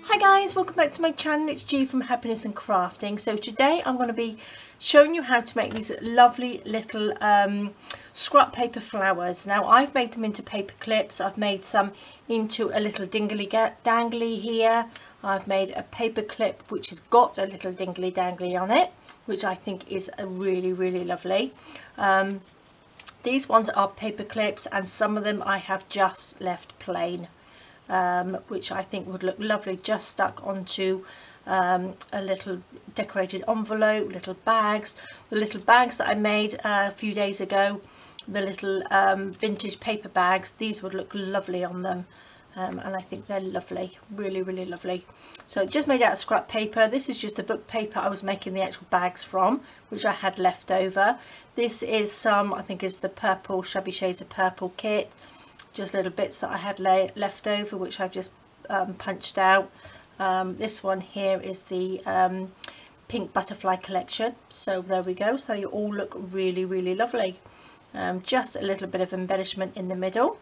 Hi guys, welcome back to my channel. It's G from Happiness and Crafting. So today I'm going to be showing you how to make these lovely little scrap paper flowers. Now I've made them into paper clips. I've made some into a little dingly dangly here. I've made a paper clip which has got a little dingly dangly on it, which I think is a really lovely. These ones are paper clips and some of them I have just left plain. Which I think would look lovely just stuck onto a little decorated envelope, little bags. The little bags that I made a few days ago, the little vintage paper bags, these would look lovely on them, and I think they're lovely, really lovely. So just made out of scrap paper. This is just the book paper I was making the actual bags from, which I had left over. This is some, I think is the purple, Shabby Shades of Purple kit. Just little bits that I had left over, which I've just punched out. This one here is the pink butterfly collection. So there we go. So they all look really lovely. Just a little bit of embellishment in the middle.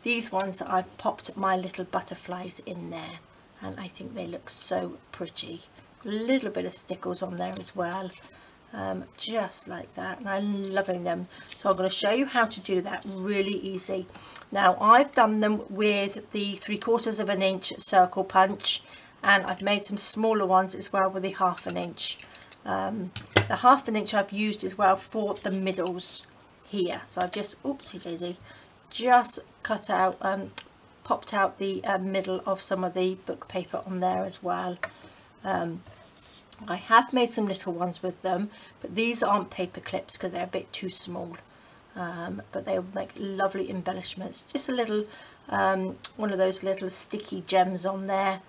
These ones I've popped my little butterflies in there, and I think they look so pretty. A little bit of stickles on there as well. Just like that, and I'm loving them. So I'm going to show you how to do that really easy. Now I've done them with the 3/4 of an inch circle punch, and I've made some smaller ones as well with the 1/2 inch. The 1/2 inch I've used as well for the middles here. So I've just, oopsie daisy, just cut out, popped out the middle of some of the book paper on there as well. I have made some little ones with them, but these aren't paper clips because they're a bit too small, but they'll make lovely embellishments. Just a little one of those little sticky gems on there,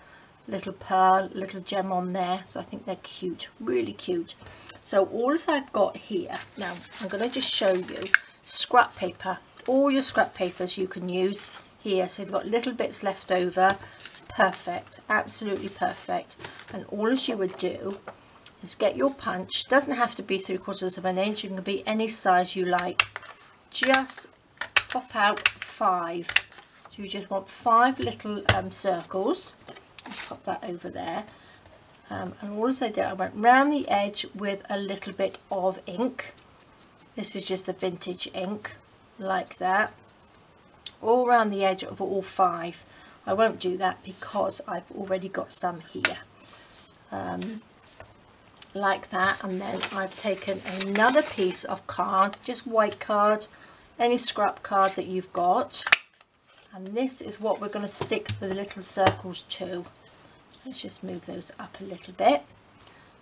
little pearl, little gem on there. So I think they're cute, really cute. So all I've got here now, I'm going to just show you scrap paper. All your scrap papers you can use here. So you've got little bits left over. Perfect, absolutely perfect. And all you would do is get your punch. Doesn't have to be 3/4 of an inch, it can be any size you like. Just pop out 5. So you just want 5 little circles. I'll pop that over there. And all I did, I went round the edge with a little bit of ink. This is just the vintage ink, like that. All around the edge of all 5. I won't do that because I've already got some here, like that. And then I've taken another piece of card, just white card, any scrap card that you've got, and this is what we're going to stick the little circles to. Let's just move those up a little bit.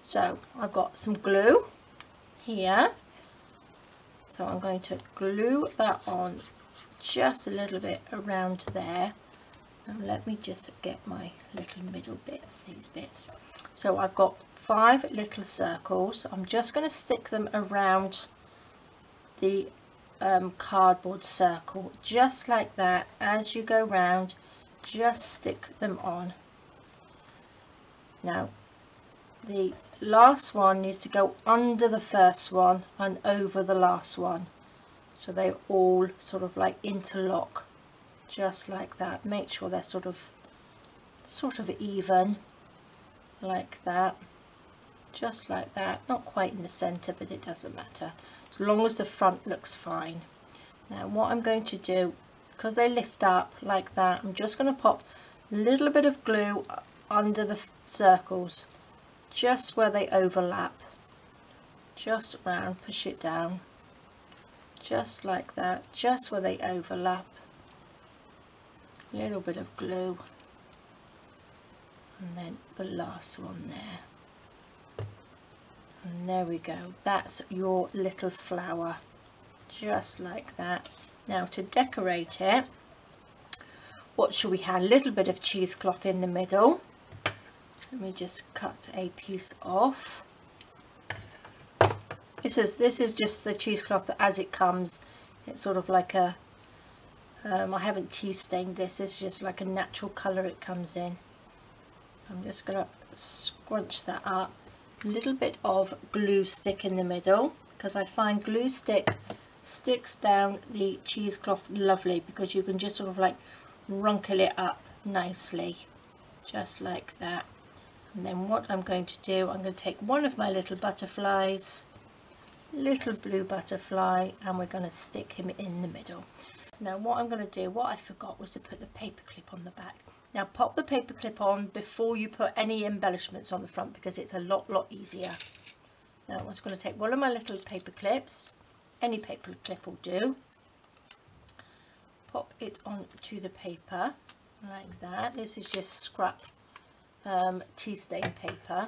So I've got some glue here, so I'm going to glue that on just a little bit around there. And let me just get my little middle bits, these bits. So I've got 5 little circles. I'm just going to stick them around the cardboard circle, just like that. As you go round, just stick them on. Now the last one needs to go under the first one and over the last one, so they all sort of like interlock. Just like that. Make sure they're sort of even, like that. Just like that. Not quite in the center, but it doesn't matter as long as the front looks fine. Now what I'm going to do, because they lift up like that, I'm just going to pop a little bit of glue under the circles, just where they overlap. Just round, push it down, just like that, just where they overlap. Little bit of glue, and then the last one there, and there we go. That's your little flower, just like that. Now to decorate it, what should we have? A little bit of cheesecloth in the middle. Let me just cut a piece off. This is just the cheesecloth as it comes. It's sort of like a I haven't tea stained this. It's just like a natural colour it comes in. I'm just going to scrunch that up. A little bit of glue stick in the middle, because I find glue stick sticks down the cheesecloth lovely, because you can just sort of like wrinkle it up nicely. just like that. And then what I'm going to do, I'm going to take one of my little butterflies, little blue butterfly, and we're going to stick him in the middle. Now what I'm going to do, what I forgot was to put the paper clip on the back. Now pop the paper clip on before you put any embellishments on the front, because it's a lot easier. Now I'm just going to take one of my little paper clips, any paper clip will do, pop it onto the paper like that. This is just scrap tea stain paper,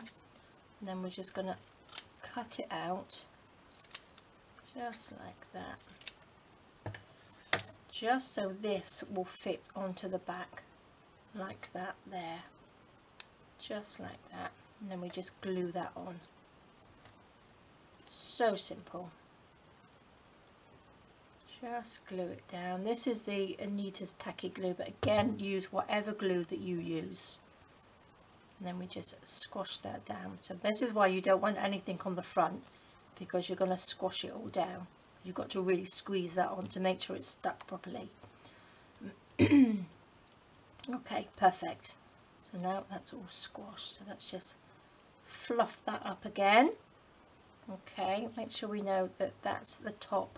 and then we're just going to cut it out just like that, just so this will fit onto the back like that there, just like that, and then we just glue that on. So simple. Just glue it down. This is the Anita's tacky glue, but again, use whatever glue that you use. And then we just squash that down. So this is why you don't want anything on the front, because you're going to squash it all down. You've got to really squeeze that on to make sure it's stuck properly. Okay, perfect. So now that's all squashed. So let's just fluff that up again. Okay, make sure we know that that's the top,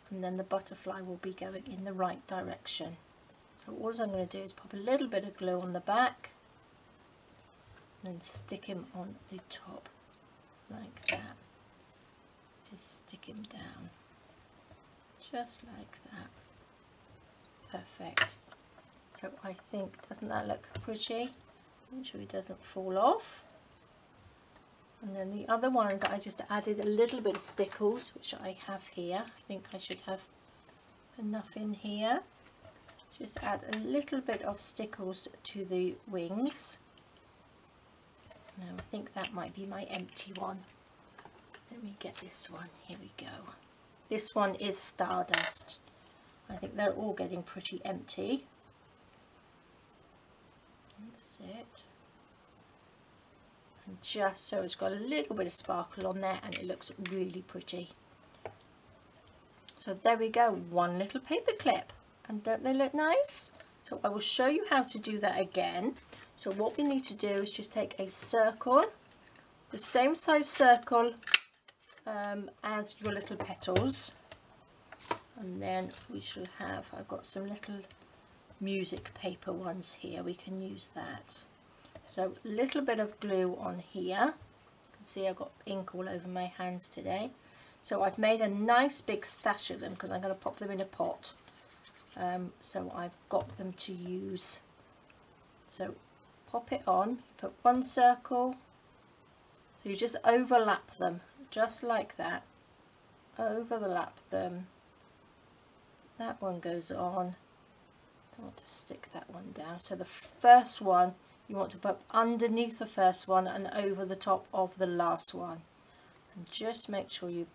and then the butterfly will be going in the right direction. So all I'm going to do is pop a little bit of glue on the back, and then stick him on the top like that. Just stick him down just like that. Perfect. So I think, doesn't that look pretty? Make sure he doesn't fall off. And then the other ones, I just added a little bit of stickles, which I have here. I think I should have enough in here. Just add a little bit of stickles to the wings. Now I think that might be my empty one. Let me get this one. Here we go. This one is Stardust. I think they're all getting pretty empty. That's it. And just so it's got a little bit of sparkle on there, and it looks really pretty. So there we go, one little paper clip, and don't they look nice? So I will show you how to do that again. So what we need to do is just take a circle, the same size circle as your little petals, and then we should have, I've got some little music paper ones here, we can use that. So a little bit of glue on here. You can see I've got ink all over my hands today. So I've made a nice big stash of them because I'm going to pop them in a pot. So I've got them to use. So pop it on, put one circle, so you just overlap them, just like that. Overlap them. That one goes on. I want to stick that one down. So the first one, you want to put underneath the first one and over the top of the last one, and just make sure you've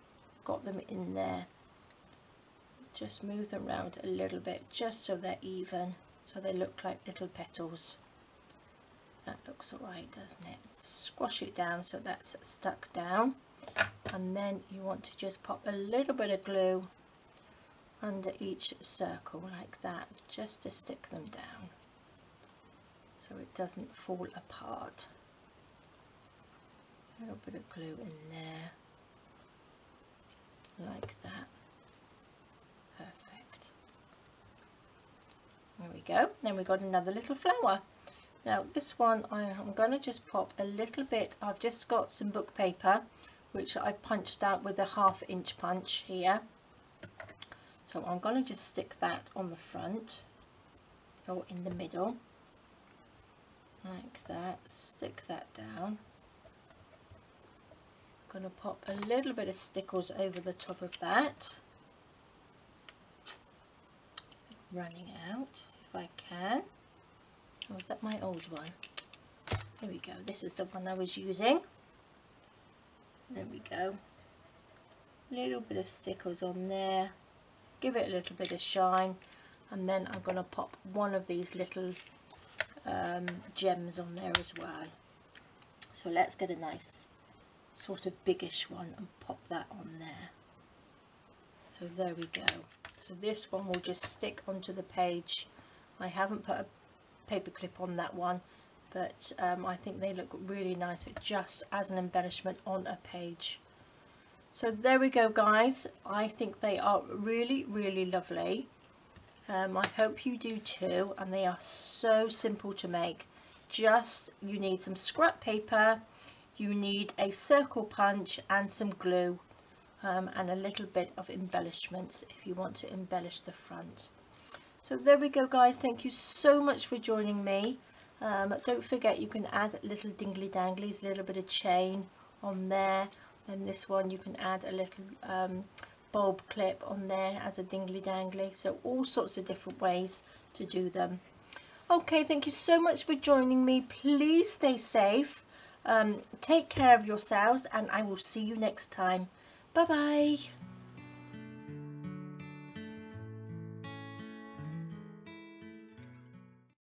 got them in there. Just move them around a little bit just so they're even, so they look like little petals. That looks alright, doesn't it? Squash it down so that's stuck down, and then you want to just pop a little bit of glue under each circle like that, just to stick them down so it doesn't fall apart. A little bit of glue in there, like that. Perfect. There we go. Then we've got another little flower. Now this one I'm going to just pop a little bit, I've just got some book paper which I punched out with a 1/2 inch punch here. So I'm going to just stick that on the front or in the middle. Like that, stick that down. I'm going to pop a little bit of stickles over the top of that. Running out, if I can. Or is that my old one? Here we go, this is the one I was using. There we go. Little bit of stickles on there. Give it a little bit of shine, and then I'm going to pop one of these little gems on there as well. So let's get a nice sort of biggish one and pop that on there. So there we go. So this one will just stick onto the page. I haven't put a paper clip on that one. but I think they look really nice just as an embellishment on a page. So there we go, guys. I think they are really, really lovely. I hope you do too, and they are so simple to make. Just, you need some scrap paper, you need a circle punch and some glue, and a little bit of embellishments if you want to embellish the front. So there we go, guys. Thank you so much for joining me. Don't forget, you can add little dingly danglies, a little bit of chain on there. And this one you can add a little bulb clip on there as a dingly dangly. So all sorts of different ways to do them. Okay, thank you so much for joining me. Please stay safe, take care of yourselves, and I will see you next time. Bye bye.